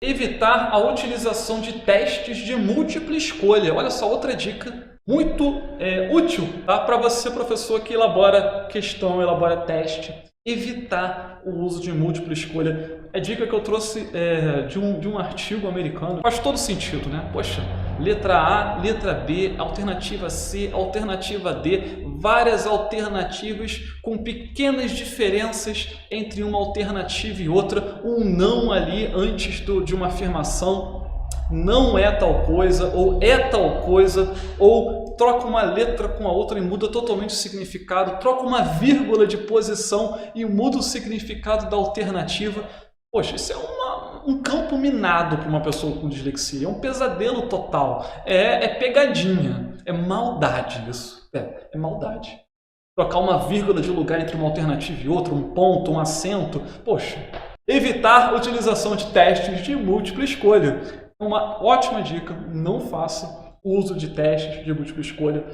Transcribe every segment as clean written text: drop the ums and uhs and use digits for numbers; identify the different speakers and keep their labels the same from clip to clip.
Speaker 1: Evitar a utilização de testes de múltipla escolha. Olha só, outra dica muito útil, tá? Para você, professor, que elabora questão, elabora teste. Evitar o uso de múltipla escolha. É dica que eu trouxe de um artigo americano. Faz todo sentido, né? Poxa, letra A, letra B, alternativa C, alternativa D, várias alternativas com pequenas diferenças entre uma alternativa e outra, um não ali antes de uma afirmação, não é tal coisa, ou é tal coisa, ou troca uma letra com a outra e muda totalmente o significado, troca uma vírgula de posição e muda o significado da alternativa. Poxa, isso é um campo minado para uma pessoa com dislexia, é um pesadelo total, é pegadinha, é maldade isso, é maldade. Trocar uma vírgula de lugar entre uma alternativa e outra, um ponto, um acento, poxa. Evitar a utilização de testes de múltipla escolha. Uma ótima dica, não faça uso de testes de múltipla escolha,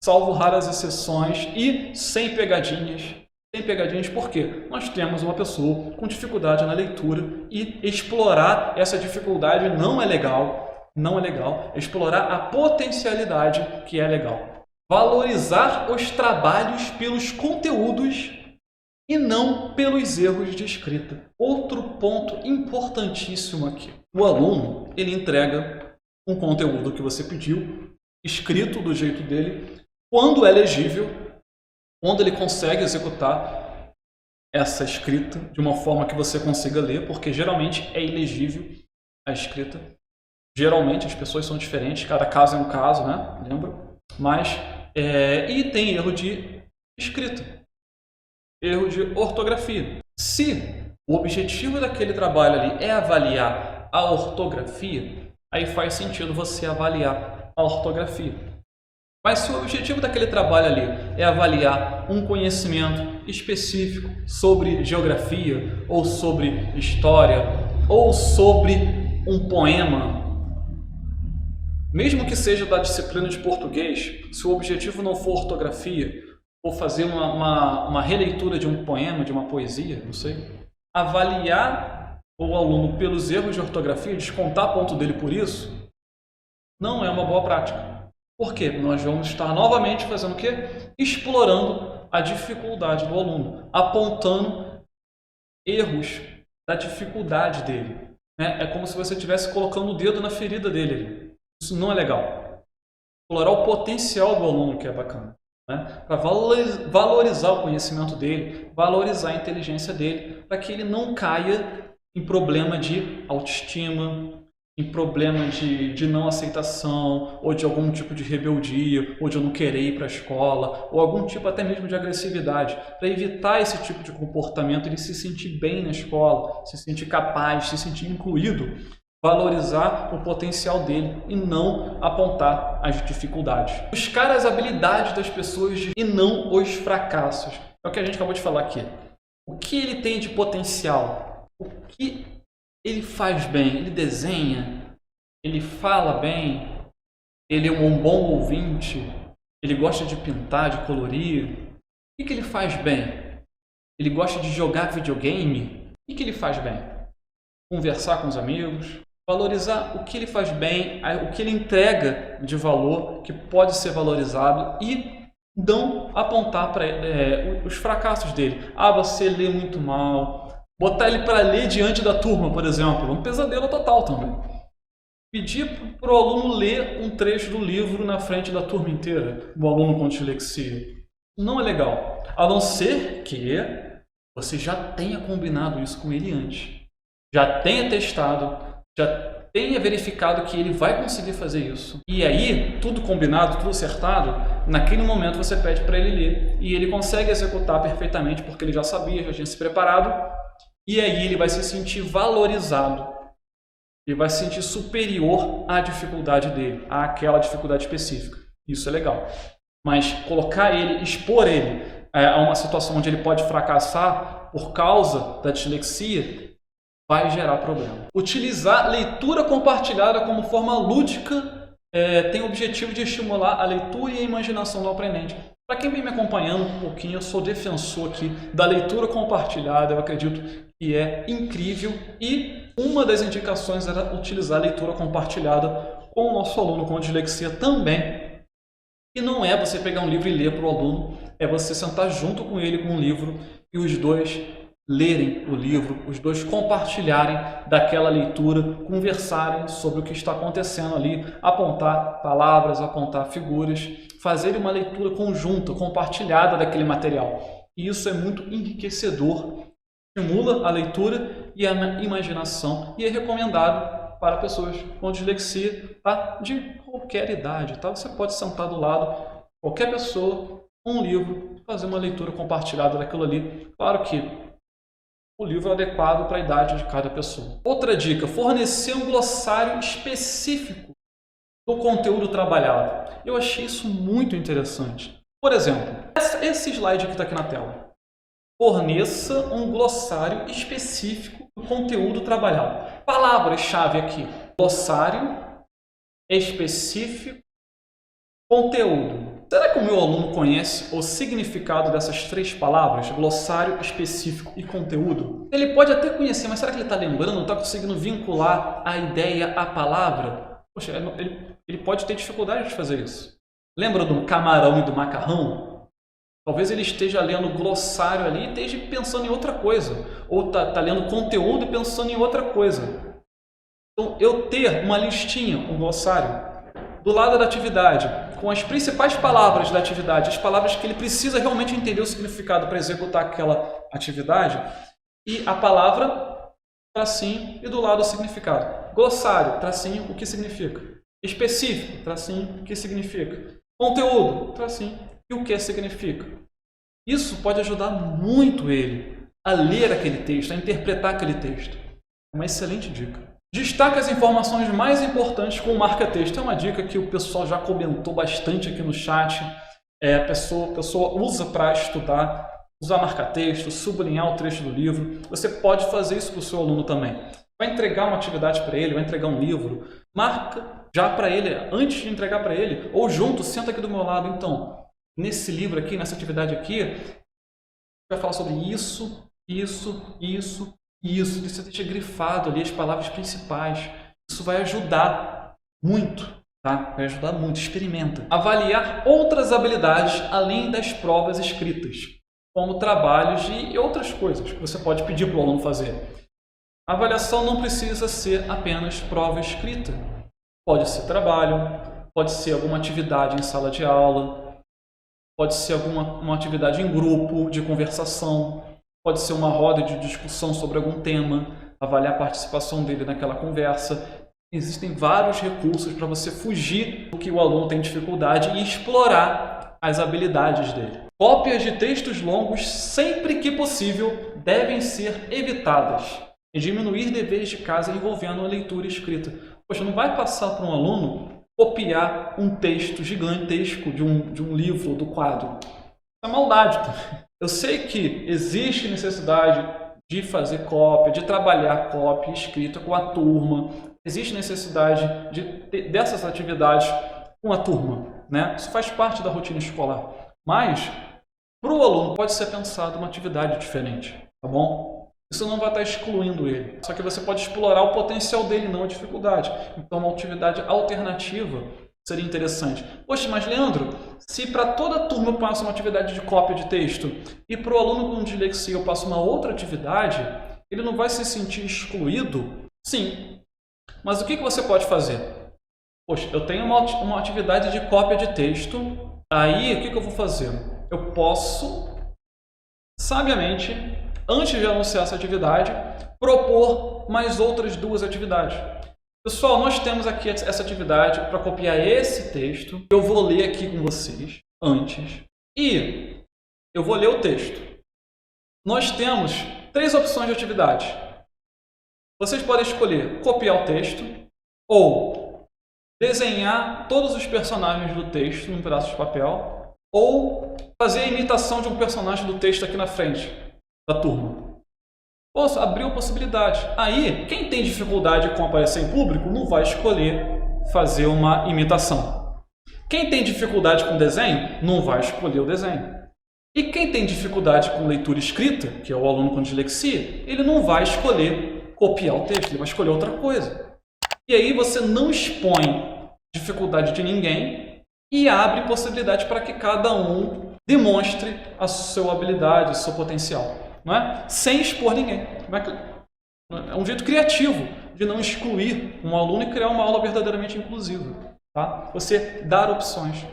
Speaker 1: salvo raras exceções e sem pegadinhas. Sem pegadinhas porque nós temos uma pessoa com dificuldade na leitura e explorar essa dificuldade não é legal, não é legal. Explorar a potencialidade que é legal. Valorizar os trabalhos pelos conteúdos e não pelos erros de escrita. Outro ponto importantíssimo aqui. O aluno, ele entrega um conteúdo que você pediu, escrito do jeito dele, quando é legível, quando ele consegue executar essa escrita de uma forma que você consiga ler, porque geralmente é ilegível a escrita. Geralmente as pessoas são diferentes, cada caso é um caso, né? Lembra? Mas, e tem erro de escrita, erro de ortografia. Se o objetivo daquele trabalho ali é avaliar a ortografia, aí faz sentido você avaliar a ortografia. Mas se o objetivo daquele trabalho ali é avaliar um conhecimento específico sobre geografia, ou sobre história, ou sobre um poema, mesmo que seja da disciplina de português, se o objetivo não for ortografia, ou fazer uma releitura de um poema, de uma poesia, não sei, avaliar o aluno pelos erros de ortografia, descontar ponto dele por isso, não é uma boa prática. Por quê? Nós vamos estar novamente fazendo o quê? Explorando a dificuldade do aluno, apontando erros da dificuldade dele. É como se você estivesse colocando o dedo na ferida dele. Isso não é legal. Explorar o potencial do aluno, que é bacana. Para valorizar o conhecimento dele, valorizar a inteligência dele, para que ele não caia em problema de autoestima, em problema de não aceitação, ou de algum tipo de rebeldia, ou de eu não querer ir para a escola, ou algum tipo até mesmo de agressividade. Para evitar esse tipo de comportamento, ele se sentir bem na escola, se sentir capaz, se sentir incluído, valorizar o potencial dele e não apontar as dificuldades. Buscar as habilidades das pessoas e não os fracassos. É o que a gente acabou de falar aqui. O que ele tem de potencial? O que ele faz bem? Ele desenha? Ele fala bem? Ele é um bom ouvinte? Ele gosta de pintar, de colorir? O que ele faz bem? Ele gosta de jogar videogame? O que ele faz bem? Conversar com os amigos? Valorizar o que ele faz bem, o que ele entrega de valor, que pode ser valorizado, e não apontar para os fracassos dele. Ah, você lê muito mal. Botar ele para ler diante da turma, por exemplo, um pesadelo total também. Pedir para o aluno ler um trecho do livro na frente da turma inteira, o aluno com dislexia. Não é legal, a não ser que você já tenha combinado isso com ele antes. Já tenha testado, já tenha verificado que ele vai conseguir fazer isso. E aí, tudo combinado, tudo acertado, naquele momento você pede para ele ler. E ele consegue executar perfeitamente, porque ele já sabia, já tinha se preparado. E aí ele vai se sentir valorizado. Ele vai se sentir superior à dificuldade dele, àquela dificuldade específica. Isso é legal. Mas colocar ele, expor ele a uma situação onde ele pode fracassar por causa da dislexia, vai gerar problema. Utilizar leitura compartilhada como forma lúdica tem o objetivo de estimular a leitura e a imaginação do aprendente. Para quem vem me acompanhando um pouquinho, eu sou defensor aqui da leitura compartilhada, eu acredito que é incrível e uma das indicações era utilizar a leitura compartilhada com o nosso aluno com dislexia também. E não é você pegar um livro e ler para o aluno, é você sentar junto com ele com um livro e os dois lerem o livro, os dois compartilharem daquela leitura, conversarem sobre o que está acontecendo ali, apontar palavras, apontar figuras, fazerem uma leitura conjunta, compartilhada daquele material. E isso é muito enriquecedor, estimula a leitura e a imaginação e é recomendado para pessoas com dislexia, tá? De qualquer idade. Tá? Você pode sentar do lado, qualquer pessoa, com um livro, fazer uma leitura compartilhada daquilo ali. Claro que o livro é adequado para a idade de cada pessoa. Outra dica, fornecer um glossário específico do conteúdo trabalhado. Eu achei isso muito interessante. Por exemplo, esse slide que está aqui na tela. Forneça um glossário específico do conteúdo trabalhado. Palavras-chave aqui. Glossário específico, conteúdo. Será que o meu aluno conhece o significado dessas três palavras? Glossário, específico e conteúdo? Ele pode até conhecer, mas será que ele está lembrando? Não está conseguindo vincular a ideia à palavra? Poxa, ele pode ter dificuldade de fazer isso. Lembra do camarão e do macarrão? Talvez ele esteja lendo glossário ali e esteja pensando em outra coisa. Ou está lendo conteúdo e pensando em outra coisa. Então, eu ter uma listinha, um glossário, do lado da atividade, com as principais palavras da atividade, as palavras que ele precisa realmente entender o significado para executar aquela atividade, e a palavra, tracinho, e do lado o significado. Glossário, tracinho, o que significa. Específico, tracinho, o que significa. Conteúdo, tracinho, e o que significa. Isso pode ajudar muito ele a ler aquele texto, a interpretar aquele texto. É uma excelente dica. Destaque as informações mais importantes com o marca-texto. É uma dica que o pessoal já comentou bastante aqui no chat. A pessoa usa para estudar, usar marca-texto, sublinhar o trecho do livro. Você pode fazer isso para o seu aluno também. Vai entregar uma atividade para ele, vai entregar um livro. Marca já para ele, antes de entregar para ele, ou junto, senta aqui do meu lado. Então, nesse livro aqui, nessa atividade aqui, vai falar sobre isso, isso, isso, isso, você deixa grifado ali as palavras principais. Isso vai ajudar muito, tá? Vai ajudar muito, experimenta. Avaliar outras habilidades além das provas escritas, como trabalhos e outras coisas que você pode pedir para o aluno fazer. A avaliação não precisa ser apenas prova escrita. Pode ser trabalho, pode ser alguma atividade em sala de aula, pode ser uma atividade em grupo, de conversação, pode ser uma roda de discussão sobre algum tema, avaliar a participação dele naquela conversa. Existem vários recursos para você fugir do que o aluno tem dificuldade e explorar as habilidades dele. Cópias de textos longos, sempre que possível, devem ser evitadas e diminuir deveres de casa envolvendo a leitura e escrita. Poxa, não vai passar para um aluno copiar um texto gigantesco de um livro ou do quadro. Isso é maldade também. Eu sei que existe necessidade de fazer cópia, de trabalhar cópia escrita com a turma. Existe necessidade dessas atividades com a turma, né? Isso faz parte da rotina escolar. Mas, para o aluno, pode ser pensado uma atividade diferente, tá bom? Isso não vai estar excluindo ele. Só que você pode explorar o potencial dele, não a dificuldade. Então, uma atividade alternativa seria interessante. Poxa, mas Leandro, se para toda a turma eu passo uma atividade de cópia de texto e para o aluno com dislexia eu passo uma outra atividade, ele não vai se sentir excluído? Sim. Mas o que você pode fazer? Poxa, eu tenho uma atividade de cópia de texto, aí o que eu vou fazer? Eu posso, sabiamente, antes de anunciar essa atividade, propor mais outras duas atividades. Pessoal, nós temos aqui essa atividade para copiar esse texto. Eu vou ler aqui com vocês antes e eu vou ler o texto. Nós temos 3 opções de atividade. Vocês podem escolher copiar o texto ou desenhar todos os personagens do texto num pedaço de papel ou fazer a imitação de um personagem do texto aqui na frente da turma. Posso abrir a possibilidade. Aí, quem tem dificuldade com aparecer em público não vai escolher fazer uma imitação. Quem tem dificuldade com desenho não vai escolher o desenho. E quem tem dificuldade com leitura escrita, que é o aluno com dislexia, ele não vai escolher
Speaker 2: copiar o texto, ele vai escolher outra coisa. E aí você não expõe dificuldade de ninguém e abre possibilidade para que cada um demonstre a sua habilidade, o seu potencial, não é? Sem expor ninguém. É um jeito criativo de não excluir um aluno e criar uma aula verdadeiramente inclusiva. Tá? Você dar opções.